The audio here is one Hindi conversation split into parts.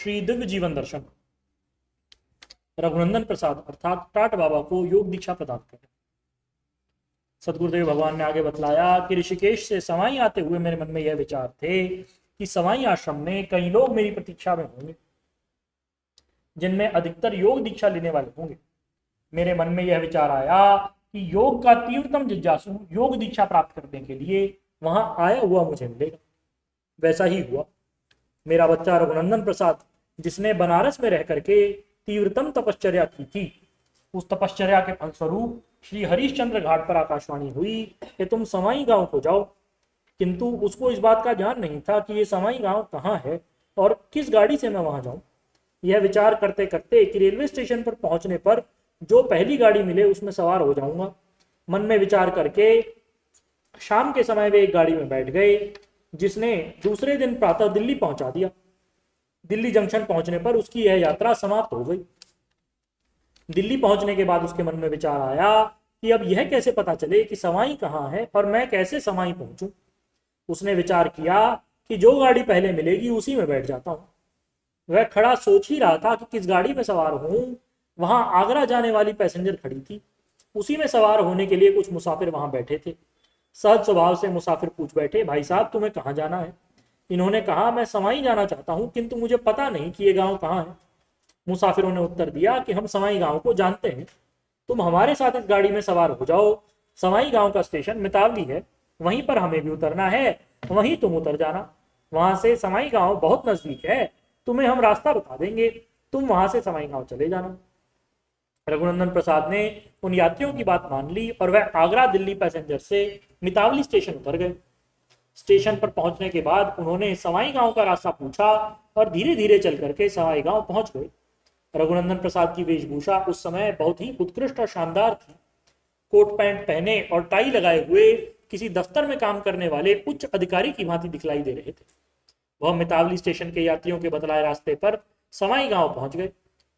श्री दिव्य जीवन दर्शन रघुनंदन प्रसाद अर्थात टाट बाबा को योग दीक्षा प्रदान करें। सदगुरुदेव भगवान ने आगे बतलाया कि ऋषिकेश से सवाई आते हुए मेरे मन में यह विचार थे कि सवाई आश्रम में कई लोग मेरी प्रतीक्षा में होंगे, जिनमें अधिकतर योग दीक्षा लेने वाले होंगे। मेरे मन में यह विचार आया कि योग का तीव्रतम जिज्ञासु योग दीक्षा प्राप्त करने के लिए वहां आया हुआ मुझे मिलेगा। वैसा ही हुआ। मेरा बच्चा रघुनंदन प्रसाद, जिसने बनारस में रह करके तीव्रतम तपश्चर्या की थी, उस तपश्चर्या के फलस्वरूप श्री हरिश्चंद्र घाट पर आकाशवाणी हुई कि तुम सवाई गांव को जाओ। किंतु उसको इस बात का ज्ञान नहीं था कि ये सवाई गांव कहाँ है और किस गाड़ी से मैं वहां जाऊं। यह विचार करते करते कि रेलवे स्टेशन पर पहुंचने पर जो पहली गाड़ी मिले उसमें सवार हो जाऊंगा, मन में विचार करके शाम के समय वे एक गाड़ी में बैठ गए, जिसने दूसरे दिन प्रातः दिल्ली पहुंचा दिया। दिल्ली जंक्शन पहुंचने पर उसकी यह यात्रा समाप्त हो गई। दिल्ली पहुंचने के बाद उसके मन में विचार आया कि अब यह कैसे पता चले कि सवाई कहाँ है और मैं कैसे सवाई पहुंचूं। उसने विचार किया कि जो गाड़ी पहले मिलेगी उसी में बैठ जाता हूं। वह खड़ा सोच ही रहा था कि किस गाड़ी में सवार हूं। वहां आगरा जाने वाली पैसेंजर खड़ी थी। उसी में सवार होने के लिए कुछ मुसाफिर वहां बैठे थे। सहज स्वभाव से मुसाफिर पूछ बैठे, भाई साहब तुम्हें कहाँ जाना है? इन्होंने कहा, मैं सवाई जाना चाहता हूँ, किंतु मुझे पता नहीं कि ये गांव कहाँ है। मुसाफिरों ने उत्तर दिया कि हम सवाई गांव को जानते हैं, तुम हमारे साथ इस गाड़ी में सवार हो जाओ। सवाई गांव का स्टेशन मितावली है, वहीं पर हमें भी उतरना है, वहीं तुम उतर जाना। वहां से सवाई गांव बहुत नजदीक है, तुम्हें हम रास्ता बता देंगे, तुम वहां से सवाई गांव चले जाना। रघुनंदन प्रसाद ने उन यात्रियों की बात मान ली और वह आगरा दिल्ली पैसेंजर से मितावली स्टेशन उतर गए। स्टेशन पर पहुंचने के बाद उन्होंने सवाई गांव का रास्ता पूछा और धीरे धीरे चल करके सवाई गांव पहुंच गए। रघुनंदन प्रसाद की वेशभूषा उस समय बहुत ही उत्कृष्ट और शानदार थी। कोट पैंट पहने और टाई लगाए हुए किसी दफ्तर में काम करने वाले उच्च अधिकारी की भांति दिखलाई दे रहे थे। वह मितावली स्टेशन के यात्रियों के बतलाए रास्ते पर सवाई गांव पहुंच गए।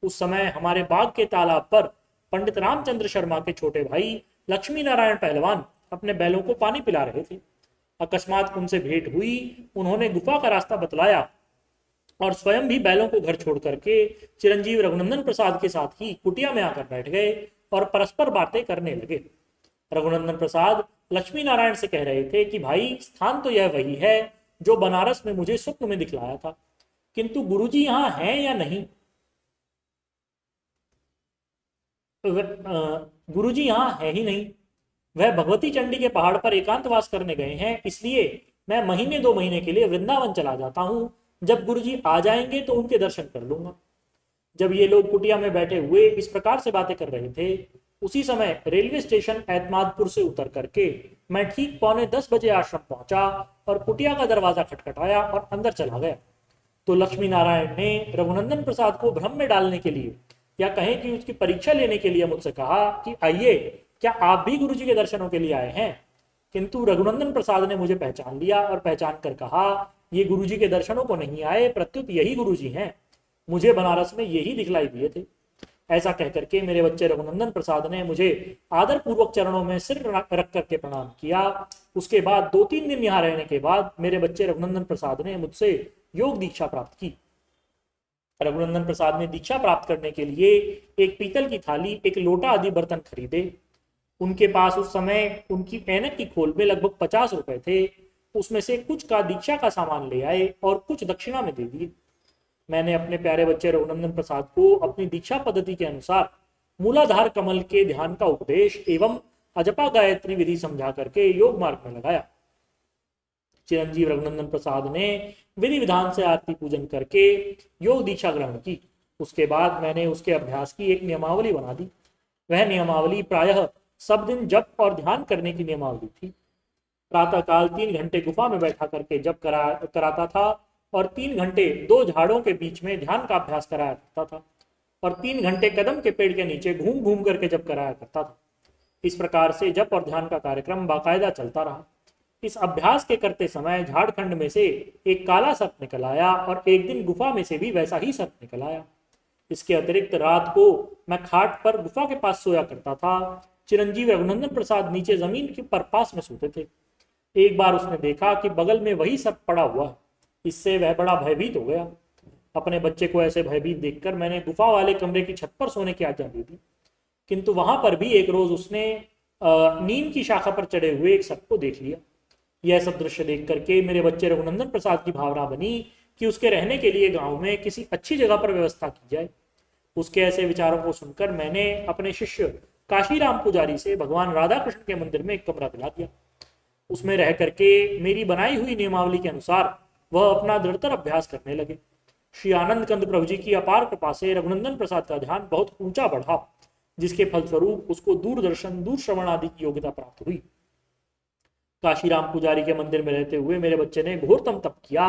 उस समय हमारे बाग के तालाब पर पंडित रामचंद्र शर्मा के छोटे भाई लक्ष्मी नारायण पहलवान अपने बैलों को पानी पिला रहे थे। अकस्मात उनसे भेंट हुई। उन्होंने गुफा का रास्ता बतलाया और स्वयं भी बैलों को घर छोड़ करके चिरंजीव रघुनंदन प्रसाद के साथ ही कुटिया में आकर बैठ गए और परस्पर बातें करने लगे। रघुनंदन प्रसाद लक्ष्मी नारायण से कह रहे थे कि भाई, स्थान तो यह वही है जो बनारस में मुझे स्वप्न में दिखलाया था, किंतु गुरुजी यहाँ हैं या नहीं? गुरुजी यहाँ है ही नहीं। वह भगवती चंडी के पहाड़ पर एकांतवास करने गए हैं, इसलिए मैं महीने 2 महीने के लिए वृंदावन चला जाता हूँ। जब गुरुजी आ जाएंगे तो उनके दर्शन कर लूंगा। जब ये लोग कुटिया में बैठे हुए इस प्रकार से बातें कर रहे थे, उसी समय रेलवे स्टेशन एतमादपुर से उतर करके मैं ठीक 9:45 बजे आश्रम पहुंचा और कुटिया का दरवाजा खटखटाया और अंदर चला गया। तो लक्ष्मी नारायण ने रघुनंदन प्रसाद को भ्रम में डालने के लिए या कहें कि उसकी परीक्षा लेने के लिए मुझसे कहा कि आइए, क्या आप भी गुरुजी के दर्शनों के लिए आए हैं? किंतु रघुनंदन प्रसाद ने मुझे पहचान लिया और पहचान कर कहा, ये गुरुजी के दर्शनों को नहीं आए, प्रत्युत यही गुरुजी हैं, मुझे बनारस में यही दिखलाई दिए थे। ऐसा कहकर के मेरे बच्चे रघुनंदन प्रसाद ने मुझे आदर पूर्वक चरणों में सिर रख करके प्रणाम किया। उसके बाद 2-3 दिन यहाँ रहने के बाद मेरे बच्चे रघुनंदन प्रसाद ने मुझसे योग दीक्षा प्राप्त की। रघुनंदन प्रसाद ने दीक्षा प्राप्त करने के लिए एक पीतल की थाली, एक लोटा आदि बर्तन खरीदे। उनके पास उस समय उनकी ऐनक की खोल में लगभग 50 रुपए थे। उसमें से कुछ का दीक्षा का सामान ले आए और कुछ दक्षिणा में दे दिए। मैंने अपने प्यारे बच्चे रघुनंदन प्रसाद को अपनी दीक्षा पद्धति के अनुसार मूलाधार कमल के ध्यान का उपदेश एवं अजपा गायत्री विधि समझा करके योग मार्ग में लगाया। चिरंजीव रघुनंदन प्रसाद ने विधि विधान से आरती पूजन करके योग दीक्षा ग्रहण की। उसके बाद मैंने उसके अभ्यास की एक नियमावली बना दी। वह नियमावली प्रायः सब दिन जप और ध्यान करने की नियमावली थी। प्रातःकाल 3 घंटे गुफा में बैठा करके जप कराता था और 3 घंटे 2 झाड़ों के बीच में ध्यान का अभ्यास कराया करता था और 3 घंटे कदम के पेड़ के नीचे घूम घूम करके जप कराया करता था। इस प्रकार से जप और ध्यान का कार्यक्रम बाकायदा चलता रहा। इस अभ्यास के करते समय झारखंड में से एक काला सर्प निकल आया और एक दिन गुफा में से भी वैसा ही सर्प निकल आया। इसके अतिरिक्त रात को मैं खाट पर गुफा के पास सोया करता था। चिरंजीव रघुनंदन प्रसाद नीचे जमीन के पर पास में सोते थे। एक बार उसने देखा कि बगल में वही सर्प पड़ा हुआ है। इससे वह बड़ा भयभीत हो गया। अपने बच्चे को ऐसे भयभीत देखकर मैंने गुफा वाले कमरे की छत पर सोने की आज्ञा दे दी। किंतु वहां पर भी एक रोज उसने नीम की शाखा पर चढ़े हुए एक सर्प को देख लिया। यह सब दृश्य देख करके मेरे बच्चे रघुनंदन प्रसाद की भावना बनी कि उसके रहने के लिए गांव में किसी अच्छी जगह पर व्यवस्था की जाए। उसके ऐसे विचारों को सुनकर मैंने अपने शिष्य काशीराम पुजारी से भगवान राधा कृष्ण के मंदिर में एक कमरा दिला दिया। उसमें रह करके मेरी बनाई हुई नियमावली के अनुसार वह अपना दृढ़तर अभ्यास करने लगे। श्री आनंद कंद प्रभु जी की अपार कृपा से रघुनंदन प्रसाद का ध्यान बहुत ऊंचा बढ़ा, जिसके फलस्वरूप उसको दूरदर्शन दूर श्रवण आदि की योग्यता प्राप्त हुई। काशीराम पुजारी के मंदिर में रहते हुए मेरे बच्चे ने घोरतम तप किया।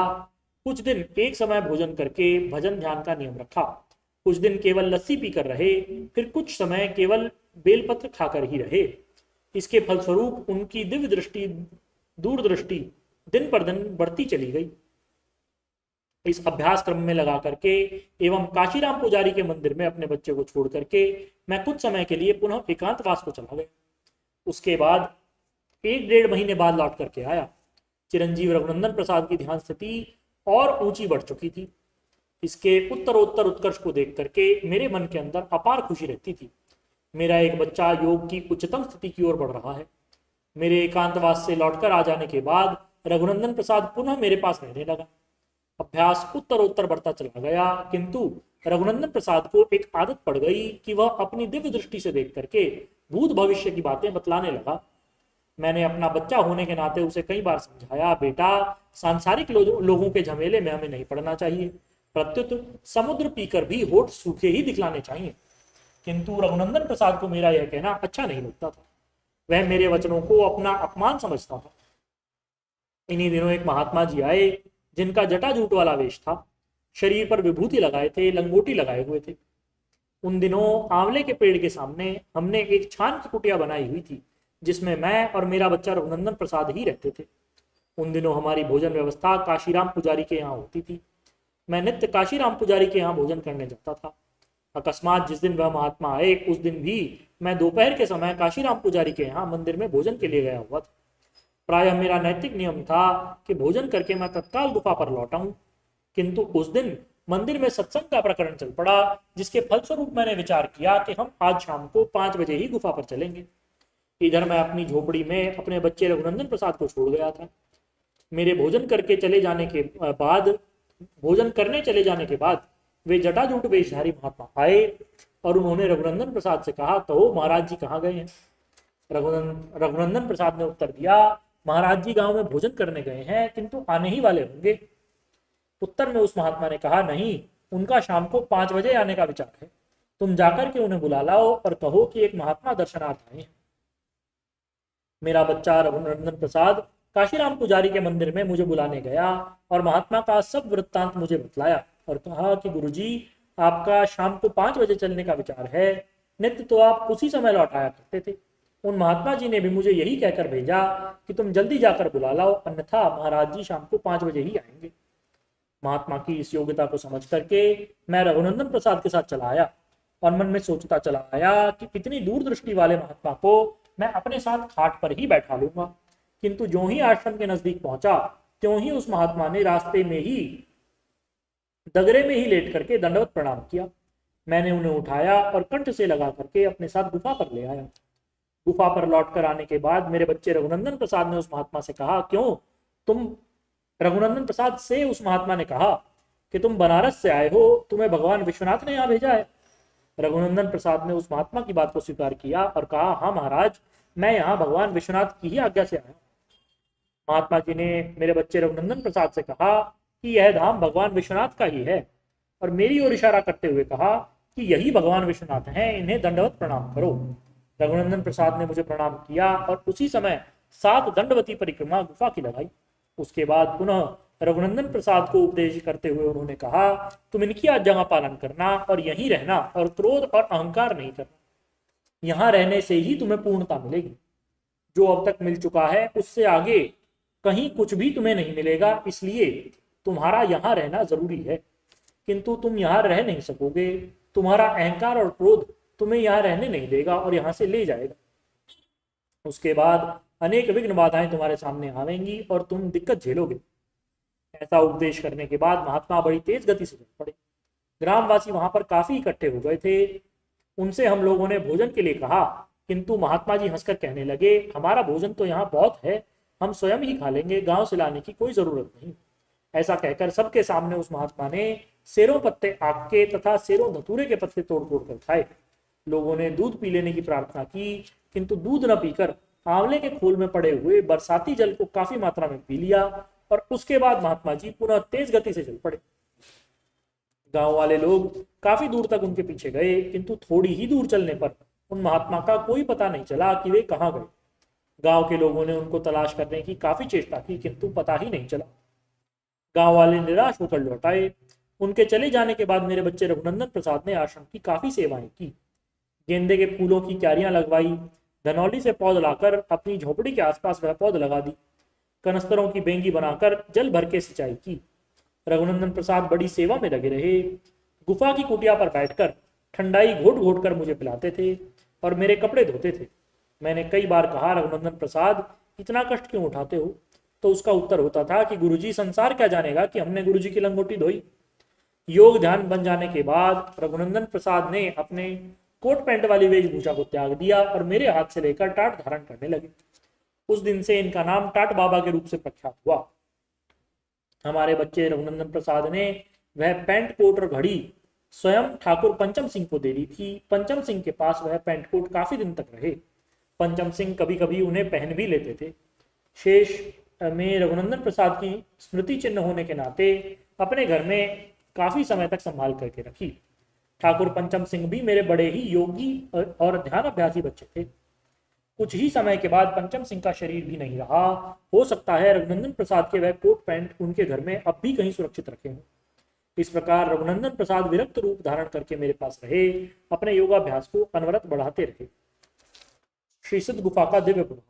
कुछ दिन एक समय भोजन करके भजन ध्यान का नियम रखा, कुछ दिन केवल लस्सी पीकर रहे, फिर कुछ समय केवल बेलपत्र खाकर ही रहे। इसके फलस्वरूप उनकी दिव्य दृष्टि दूरदृष्टि दिन पर दिन बढ़ती चली गई। इस अभ्यास क्रम में लगा करके एवं काशीराम पुजारी के मंदिर में अपने बच्चे को छोड़ करके मैं कुछ समय के लिए पुनः एकांतवास को चला गया। उसके बाद 1-1.5 महीने बाद लौट करके आया। चिरंजीव रघुनंदन प्रसाद की ध्यान स्थिति और ऊंची बढ़ चुकी थी। इसके उत्तरोत्तर उत्कर्ष को देख करके मेरे मन के अंदर अपार खुशी रहती थी। मेरा एक बच्चा योग की उच्चतम स्थिति की ओर बढ़ रहा है। मेरे एकांतवास से लौटकर आ जाने के बाद रघुनंदन प्रसाद पुनः मेरे पास रहने लगा। अभ्यास उत्तरोत्तर बढ़ता चला गया, किंतु रघुनंदन प्रसाद को एक आदत पड़ गई कि वह अपनी दिव्य दृष्टि से देख करके भूत भविष्य की बातें बतलाने लगा। मैंने अपना बच्चा होने के नाते उसे कई बार समझाया, बेटा सांसारिक लोगों के झमेले में हमें नहीं पड़ना चाहिए, प्रत्युत समुद्र पीकर भी होठ सूखे ही दिखलाने चाहिए। किंतु रघुनंदन प्रसाद को मेरा यह कहना अच्छा नहीं लगता था। वह मेरे वचनों को अपना अपमान समझता था। इन्हीं दिनों एक महात्मा जी आए, जिनका जटाजूट वाला वेश था, शरीर पर विभूति लगाए थे, लंगोटी लगाए हुए थे। उन दिनों आंवले के पेड़ के सामने हमने एक छान की कुटिया बनाई हुई थी, जिसमें मैं और मेरा बच्चा रघुनंदन प्रसाद ही रहते थे। उन दिनों हमारी भोजन व्यवस्था काशीराम पुजारी के यहाँ होती थी। मैं नित्य काशीराम पुजारी के यहाँ भोजन करने जाता था। अकस्मात जिस दिन वह महात्मा आए, उस दिन भी मैं दोपहर के समय काशीराम पुजारी के यहाँ मंदिर में भोजन के लिए गया हुआ था। प्रायः मेरा नैतिक नियम था कि भोजन करके मैं तत्काल गुफा पर लौटाऊं, किंतु उस दिन मंदिर में सत्संग का प्रकरण चल पड़ा, जिसके फलस्वरूप मैंने विचार किया कि हम आज शाम को 5 बजे ही गुफा पर चलेंगे। इधर मैं अपनी झोपड़ी में अपने बच्चे रघुनंदन प्रसाद को छोड़ गया था। मेरे भोजन करने चले जाने के बाद वे जटाजूट वेशधारी महात्मा आए और उन्होंने रघुनंदन प्रसाद से कहा, तो महाराज जी कहाँ गए हैं? रघुनंदन प्रसाद ने उत्तर दिया, महाराज जी गांव में भोजन करने गए हैं, किंतु आने ही वाले होंगे। उत्तर में उस महात्मा ने कहा, नहीं, उनका शाम को 5 बजे आने का विचार है। तुम जाकर के उन्हें बुला लाओ और कहो कि एक महात्मा दर्शनार्थ आए हैं। मेरा बच्चा रघुनंदन प्रसाद काशीराम पुजारी के मंदिर में मुझे बुलाने गया और महात्मा का सब वृत्तांत मुझे बतलाया और कहा कि गुरुजी, आपका शाम को 5 बजे चलने का विचार है। नित्य तो आप उसी समय लौट आया करते थे। उन महात्मा जी ने भी मुझे यही कहकर भेजा कि तुम जल्दी जाकर बुला लाओ, अन्यथा महाराज जी शाम को 5 बजे ही आएंगे। महात्मा की इस योग्यता को समझ करके मैं रघुनंदन प्रसाद के साथ चला आया और मन में सोचता चला आया कि इतनी दूरदृष्टि वाले महात्मा को मैं अपने साथ खाट पर ही बैठा लूंगा। किंतु जो ही आश्रम के नजदीक पहुंचा, त्यों ही उस महात्मा ने रास्ते में ही दगरे में ही लेट करके दंडवत प्रणाम किया। मैंने उन्हें उठाया और कंठ से लगा करके अपने साथ गुफा पर ले आया। गुफा पर लौट कर आने के बाद मेरे बच्चे रघुनंदन प्रसाद ने उस महात्मा से कहा, क्यों तुम रघुनंदन प्रसाद से उस महात्मा ने कहा कि तुम बनारस से आए हो, तुम्हें भगवान विश्वनाथ ने यहाँ भेजा है। रघुनंदन प्रसाद ने उस महात्मा की बात को स्वीकार किया और कहा, हाँ महाराज, मैं यहाँ भगवान विश्वनाथ की ही आज्ञा से आया। महात्मा जी ने मेरे बच्चे रघुनंदन प्रसाद से कहा कि यह धाम भगवान विश्वनाथ का ही है और मेरी ओर इशारा करते हुए कहा कि यही भगवान विश्वनाथ हैं, इन्हें दंडवत प्रणाम करो। रघुनंदन प्रसाद ने मुझे प्रणाम किया और उसी समय 7 दंडवती परिक्रमा गुफा की लगाई। उसके बाद पुनः रघुनंदन प्रसाद को उपदेश करते हुए उन्होंने कहा, तुम इनकी आज्ञा का पालन करना और यहीं रहना और क्रोध और अहंकार नहीं करना। यहाँ रहने से ही तुम्हें पूर्णता मिलेगी। जो अब तक मिल चुका है उससे आगे कहीं कुछ भी तुम्हें नहीं मिलेगा, इसलिए तुम्हारा यहाँ रहना जरूरी है। किंतु तुम यहाँ रह नहीं सकोगे, तुम्हारा अहंकार और क्रोध तुम्हें यहाँ रहने नहीं देगा और यहाँ से ले जाएगा। उसके बाद अनेक विघ्न बाधाएं तुम्हारे सामने आवेंगी और तुम दिक्कत झेलोगे। ऐसा उपदेश करने के बाद महात्मा बड़ी तेज गति से चल पड़े। ग्रामवासी वहां पर काफी इकट्ठे हो गए थे। उनसे हम लोगों ने भोजन के लिए कहा, किंतु महात्मा जी हंसकर कहने लगे, हमारा भोजन तो यहाँ बहुत है, हम स्वयं ही खा लेंगे, गांव से लाने की कोई जरूरत नहीं। ऐसा कहकर सबके सामने उस महात्मा ने सेरों पत्ते आग के तथा सेरों धतूरे के पत्ते तोड़ तोड़ कर खाए। लोगों ने दूध पी लेने की प्रार्थना की, किंतु दूध न पीकर आंवले के फूल में पड़े हुए बरसाती जल को काफी मात्रा में पी लिया और उसके बाद महात्मा जी पुनः तेज गति से चल पड़े। गांव वाले लोग काफी दूर तक उनके पीछे गए, किंतु थोड़ी ही दूर चलने पर उन महात्मा का कोई पता नहीं चला कि वे कहाँ गए। गांव के लोगों ने उनको तलाश करने की काफी चेष्टा की, किंतु पता ही नहीं चला। गांव वाले निराश होकर लौट आए। उनके चले जाने के बाद मेरे बच्चे रघुनंदन प्रसाद ने आश्रम की काफी सेवाएं की। गेंदे के फूलों की क्यारियां लगवाई, धनौली से पौध लाकर अपनी झोपड़ी के आसपास वह पौध लगा दी, कनस्तरों की बेंगी बनाकर जल भर के सिंचाई की। रघुनंदन प्रसाद बड़ी सेवा में लगे रहे। गुफा की कुटिया पर बैठकर ठंडाई घोट घोट कर मुझे पिलाते थे और मेरे कपड़े धोते थे। मैंने कई बार कहा, रघुनंदन प्रसाद इतना कष्ट क्यों उठाते हो? तो उसका उत्तर होता था कि गुरुजी, संसार क्या जानेगा कि हमने गुरुजी की लंगोटी धोई। योग ध्यान बन जाने के बाद रघुनंदन प्रसाद ने अपने कोट पैंट वाली वेशभूषा को त्याग दिया और मेरे हाथ से लेकर टाट धारण करने लगे। उस दिन से इनका नाम टाट बाबा के रूप से प्रख्यात हुआ। हमारे बच्चे रघुनंदन प्रसाद ने वह पैंट कोट और घड़ी स्वयं ठाकुर पंचम सिंह को दे दी थी। पंचम सिंह के पास वह पैंट कोट काफी दिन तक रहे। पंचम सिंह कभी कभी उन्हें पहन भी लेते थे। शेष में रघुनंदन प्रसाद की स्मृति चिन्ह होने के नाते अपने घर में काफी समय तक संभाल करके रखी। ठाकुर पंचम सिंह भी मेरे बड़े ही योगी और ध्यान अभ्यासी बच्चे थे। कुछ ही समय के बाद पंचम सिंह का शरीर भी नहीं रहा। हो सकता है रघुनंदन प्रसाद के वह कोट पैंट उनके घर में अब भी कहीं सुरक्षित रखे हों। इस प्रकार रघुनंदन प्रसाद विरक्त रूप धारण करके मेरे पास रहे, अपने योगाभ्यास को अनवरत बढ़ाते रहे। श्री सिद्ध गुफा का दिव्य प्रभाव।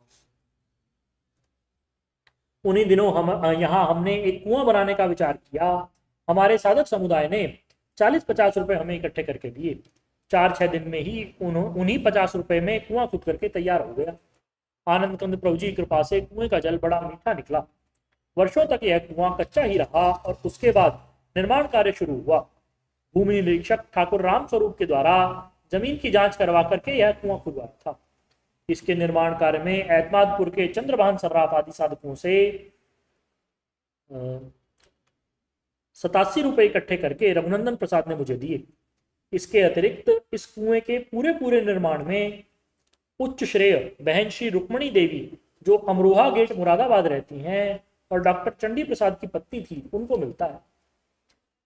उन्हीं दिनों हमने एक कुआं बनाने का विचार किया। हमारे साधक समुदाय ने 40-50 रुपए हमें इकट्ठे करके दिए। 4-6 दिन में ही उन्हीं 50 रुपए में कुआं खुद करके तैयार हो गया। आनंद कंद प्रभु जी की कृपा से कुएं का जल बड़ा मीठा निकला। वर्षों तक यह कुआं कच्चा ही रहा और उसके बाद निर्माण कार्य शुरू हुआ। भूमि निरीक्षक ठाकुर राम स्वरूप के द्वारा जमीन की जांच करवा करके यह कुआं खुदवाया था। इसके निर्माण कार्य में एतमादपुर के चंद्रभान सर्राफ आदि साधकों से 87 रुपए इकट्ठे करके रघुनंदन प्रसाद ने मुझे दिए। इसके अतिरिक्त इस कुएं के पूरे निर्माण में उच्च श्रेय बहन श्री रुक्मणी देवी, जो अमरोहा गेट मुरादाबाद रहती हैं और डॉक्टर चंडी प्रसाद की पत्नी थी, उनको मिलता है।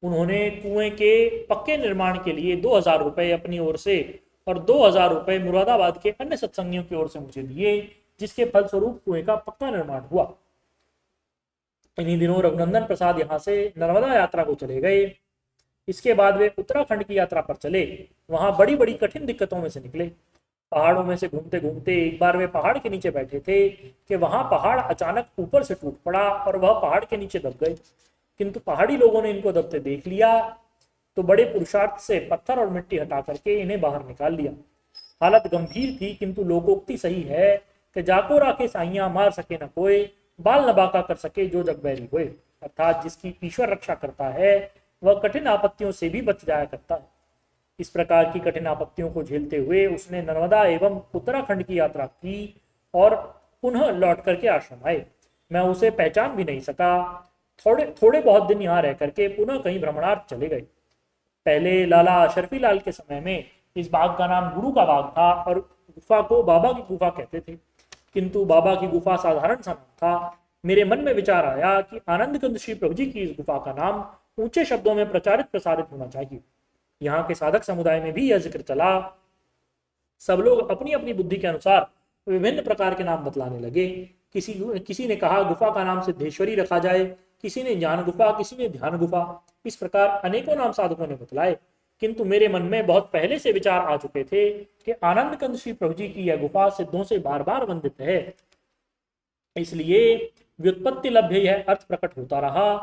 उन्होंने कुएं के पक्के निर्माण के लिए 2000 रुपए अपनी ओर से और 2000 रुपए मुरादाबाद के अन्य सत्संगियों की ओर से मुझे दिए, जिसके फलस्वरूप कुएं का पक्का निर्माण हुआ। इन्हीं दिनों रघुनंदन प्रसाद यहाँ से नर्मदा यात्रा को चले गए। इसके बाद वे उत्तराखंड की यात्रा पर चले। वहां बड़ी बड़ी कठिन दिक्कतों में से निकले। पहाड़ों में से घूमते घूमते एक बार वे पहाड़ के नीचे बैठे थे कि वहां पहाड़ अचानक ऊपर से टूट पड़ा और वह पहाड़ के नीचे दब गए। किंतु पहाड़ी लोगों ने इनको दबते देख लिया तो बड़े पुरुषार्थ से पत्थर और मिट्टी हटा करके इन्हें बाहर निकाल लिया। हालत गंभीर थी, किंतु लोकोक्ति सही है कि जाको राखे साइयां मार सके न कोई, बाल न बाका कर सके जो जग बैरी हुए। अर्थात जिसकी ईश्वर रक्षा करता है वह कठिन आपत्तियों से भी बच जाया करता है। इस प्रकार की कठिन आपत्तियों को झेलते हुए उसने नर्मदा एवं उत्तराखंड की यात्रा की और पुनः लौट करके आश्रम आए। मैं उसे पहचान भी नहीं सका। थोड़े बहुत दिन यहाँ रह करके पुनः कहीं भ्रमणार्थ चले गए। पहले लाला शर्फी लाल के समय में इस बाग का नाम गुरु का बाग था और गुफा को बाबा की गुफा कहते थे, किंतु बाबा की गुफा साधारण सा नाम था। मेरे मन में विचार आया कि आनंद कंद श्री प्रभु जी की इस गुफा का नाम ऊंचे शब्दों में प्रचारित प्रसारित होना चाहिए। यहाँ के साधक समुदाय में भी यह जिक्र चला। सब लोग अपनी अपनी बुद्धि के अनुसार विभिन्न प्रकार के नाम बतलाने लगे। किसी ने कहा गुफा का नाम सिद्धेश्वरी रखा जाए, किसी ने ज्ञान गुफा, किसी ने ध्यान गुफा। इस प्रकार अनेकों नाम साधकों ने बतलाए, किंतु मेरे मन में बहुत पहले से विचार आ चुके थे कि आनंद कंद श्री प्रभु जी की यह गुफा सिद्धों से बार बार वंदित है। इसलिए व्युत्पत्ति लभ्य यह अर्थ प्रकट होता रहा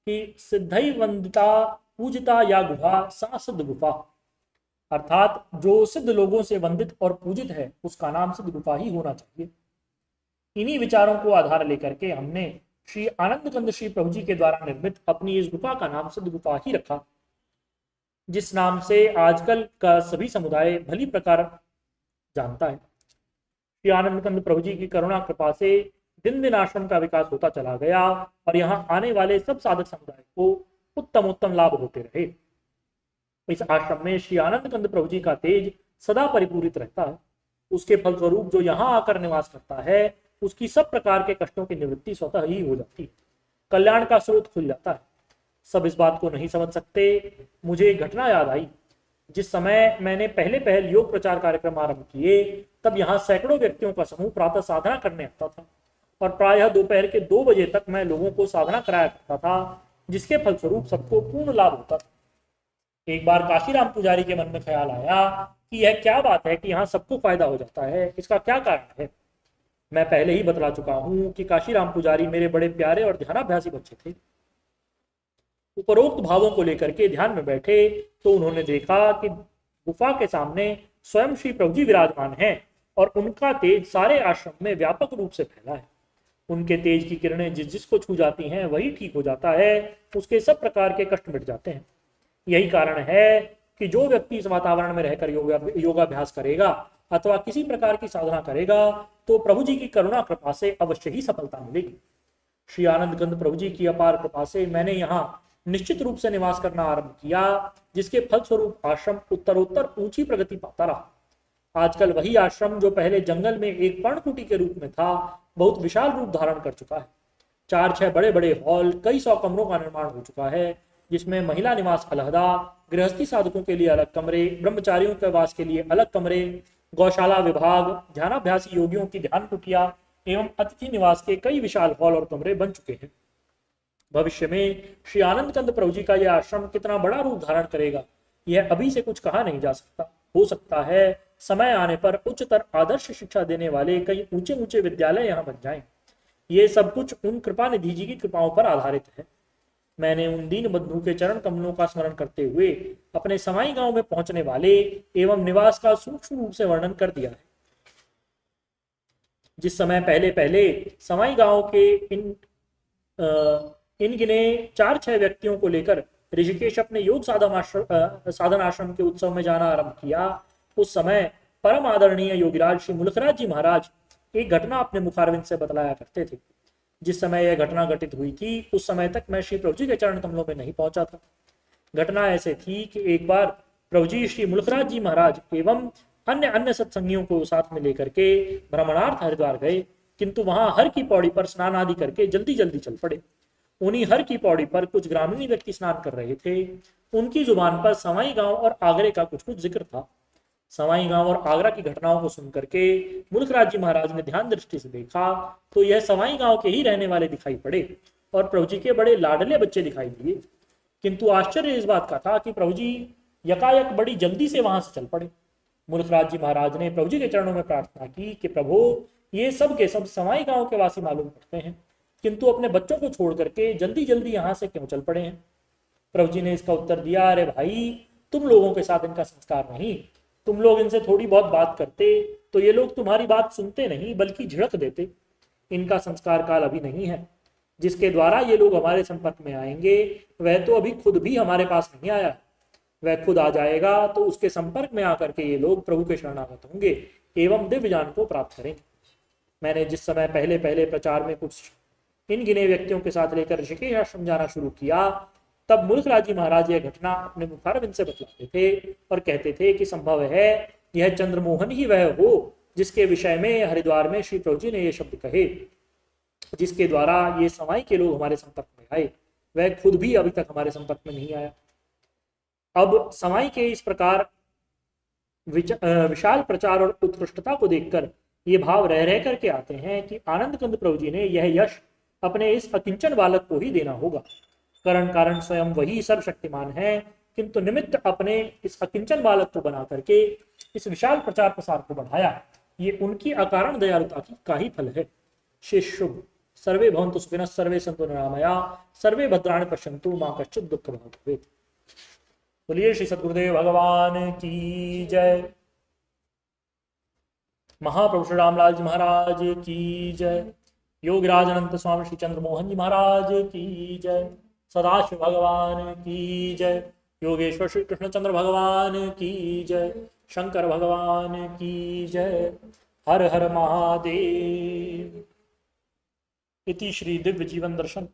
कि सिद्धई वंदिता पूजिता या गुफा सा सिद्ध गुफा, अर्थात जो सिद्ध लोगों से वंदित और पूजित है उसका नाम सिद्ध गुफा ही होना चाहिए। इन्हीं विचारों को आधार लेकर के हमने श्री आनंद कंद श्री प्रभु जी के द्वारा निर्मित अपनी इस गुफा का नाम सिद्ध गुफा ही रखा, जिस नाम से आजकल का सभी समुदाय भली प्रकार जानता है। श्री आनंद कंद प्रभु जी की करुणा कृपा से दिन दिन आश्रम का विकास होता चला गया और यहाँ आने वाले सब साधक समुदाय को उत्तम लाभ होते रहे। इस आश्रम में श्री आनंद कंद प्रभु जी का तेज सदा परिपूरित रहता है। उसके फलस्वरूप जो यहाँ आकर निवास करता है उसकी सब प्रकार के कष्टों की निवृत्ति स्वतः ही हो जाती है, कल्याण का स्रोत खुल जाता है। सब इस बात को नहीं समझ सकते। मुझे एक घटना याद आई। जिस समय मैंने पहले पहल योग प्रचार कार्यक्रम आरंभ किए तब यहाँ सैकड़ों व्यक्तियों का समूह प्रातः साधना करने आता था और प्रायः दोपहर के 2 बजे तक मैं लोगों को साधना कराया करता था, जिसके फलस्वरूप सबको पूर्ण लाभ होता था। एक बार काशीराम पुजारी के मन में ख्याल आया कि यह क्या बात है कि यहाँ सबको फायदा हो जाता है, इसका क्या कारण है। मैं पहले ही बतला चुका हूँ कि काशीराम पुजारी मेरे बड़े प्यारे और ध्यानाभ्यासी बच्चे थे। उपरोक्त भावों को लेकर के ध्यान में बैठे तो उन्होंने देखा कि गुफा के सामने स्वयं श्री प्रभु जी विराजमान हैं और उनका तेज सारे आश्रम में व्यापक रूप से फैला है। उनके तेज की किरणें जिस जिसको छू जाती हैं वही ठीक हो जाता है, उसके सब प्रकार के कष्ट मिट जाते हैं। यही कारण है कि जो व्यक्ति इस वातावरण में रहकर योगाभ्यास करेगा अथवा किसी प्रकार की साधना करेगा तो प्रभु जी की करुणा कृपा से अवश्य ही सफलता मिलेगी। श्री आनंद कंद प्रभु जी की अपार कृपा से मैंने यहाँ निश्चित रूप से निवास करना आरंभ किया, जिसके फलस्वरूप आश्रम उत्तरोत्तर ऊंची प्रगति पाता रहा। आजकल वही आश्रम जो पहले जंगल में एक पर्णकुटी के रूप में था बहुत विशाल रूप धारण कर चुका है। 4-6 बड़े बड़े हॉल, कई 100 कमरों का निर्माण हो चुका है, जिसमें महिला निवास अलहदा, गृहस्थी साधकों के लिए अलग कमरे, ब्रह्मचारियों के वास के लिए अलग कमरे, गौशाला विभाग, ध्यानाभ्यासी योगियों की ध्यान कुटिया एवं अतिथि निवास के कई विशाल हॉल और कमरे बन चुके हैं। भविष्य में श्री आनंद कंद प्रभु जी का यह आश्रम कितना बड़ा रूप धारण करेगा यह अभी से कुछ कहा नहीं जा सकता। हो सकता है समय आने पर उच्चतर आदर्श शिक्षा देने वाले कई ऊंचे ऊंचे विद्यालय यहाँ बन जाएं। ये सब कुछ उन कृपा निधि जी की कृपाओं पर आधारित है। मैंने उन दीन बंधु के चरण कमलों का स्मरण करते हुए अपने समाई गांव में पहुंचने वाले एवं निवास का सूक्ष्म रूप से वर्णन कर दिया है। जिस समय पहले पहले समाई गांव के इन गिने 4-6 व्यक्तियों को लेकर ऋषिकेश अपने योग साधन आश्रम के उत्सव में जाना आरंभ किया, उस समय परम आदरणीय योगीराज श्री मुलखराज जी महाराज एक घटना अपने मुखारविंद से बतलाया करते थे। जिस समय यह घटना घटित हुई थी उस समय तक मैं श्री प्रभु जी के चरण कमलों में नहीं पहुंचा था। घटना ऐसे थी कि एक बार प्रभु जी श्री मुलखराज जी महाराज एवं अन्य सत्संगियों को साथ में लेकर के भ्रमणार्थ हरिद्वार गए, किंतु वहां हर की पौड़ी पर स्नान आदि करके जल्दी जल्दी चल पड़े। उन्हीं हर की पौड़ी पर कुछ ग्रामीणी व्यक्ति स्नान कर रहे थे। उनकी जुबान पर सवाई गांव और आगरे का कुछ जिक्र था। सवाई गांव और आगरा की घटनाओं को सुनकर के मुल्कराज जी महाराज ने ध्यान दृष्टि से देखा तो यह सवाई गांव के ही रहने वाले दिखाई पड़े और प्रभु जी के बड़े लाडले बच्चे दिखाई दिए। किंतु आश्चर्य इस बात का था कि प्रभु जी यकायक बड़ी जल्दी से वहां से चल पड़े। मुल्कराज जी महाराज ने प्रभु जी के चरणों में प्रार्थना की कि प्रभु ये सब के सब सवाई गांव के वासी मालूम पड़ते हैं, किंतु अपने बच्चों को छोड़ करके जल्दी जल्दी यहाँ से क्यों चल पड़े हैं। प्रभु जी ने इसका उत्तर दिया, अरे भाई तुम लोगों के साथ इनका संस्कार नहीं, तुम लोग इनसे थोड़ी बहुत बात करते तो ये लोग तुम्हारी बात सुनते नहीं बल्कि झिड़क देते। इनका संस्कार काल अभी नहीं है। जिसके द्वारा ये लोग हमारे संपर्क में आएंगे वह तो अभी खुद भी हमारे पास नहीं आया, वह खुद आ जाएगा तो उसके संपर्क में आकर के ये लोग प्रभु के शरणागत होंगे एवं दिव्य ज्ञान को प्राप्त करेंगे। मैंने जिस समय पहले पहले प्रचार में कुछ इन गिने व्यक्तियों के साथ लेकर ऋषिकेश आश्रम जाना शुरू किया तब मुल्कराज जी महाराज यह घटना अपने मुखारविंद से बतलाते थे और कहते थे कि संभव है यह चंद्रमोहन ही वह हो जिसके विषय में हरिद्वार में श्री प्रभु जी ने ये शब्द कहे, जिसके द्वारा ये सवाई के लोग हमारे संपर्क में आए। वह खुद भी अभी तक हमारे संपर्क में नहीं आया। अब सवाई के इस प्रकार विशाल प्रचार और उत्कृष्टता को देखकर ये भाव रह रह करके आते हैं कि आनंद कंद प्रभु जी ने यह यश अपने इस अकिंचन बालक को ही देना होगा। कारण स्वयं वही सर्वशक्तिमान है, किंतु निमित्त अपने इस अकिंचन बालक को बना करके इस विशाल प्रचार प्रसार को बढ़ाया। ये उनकी अकारण दयालुता का ही फल है। शेष शुभ। सर्वे भवन्तु सुखिनः, सर्वे सन्तु निरामया, सर्वे भद्राणि पश्यन्तु मा कश्चित् दुःखभाग् भवेत्। बोलिए श्री सद्गुरुदेव भगवान की जय। महाप्रभु श्री रामलाल जी महाराज की जय। योगराज अनंत स्वामी श्री चंद्र मोहन जी महाराज की जय। सदाशिव भगवान की जय। योगेश्वर श्री कृष्णचंद्र भगवान की जय। शंकर भगवान की जय। हर हर महादेव। इति श्री दिव्य जीवन दर्शन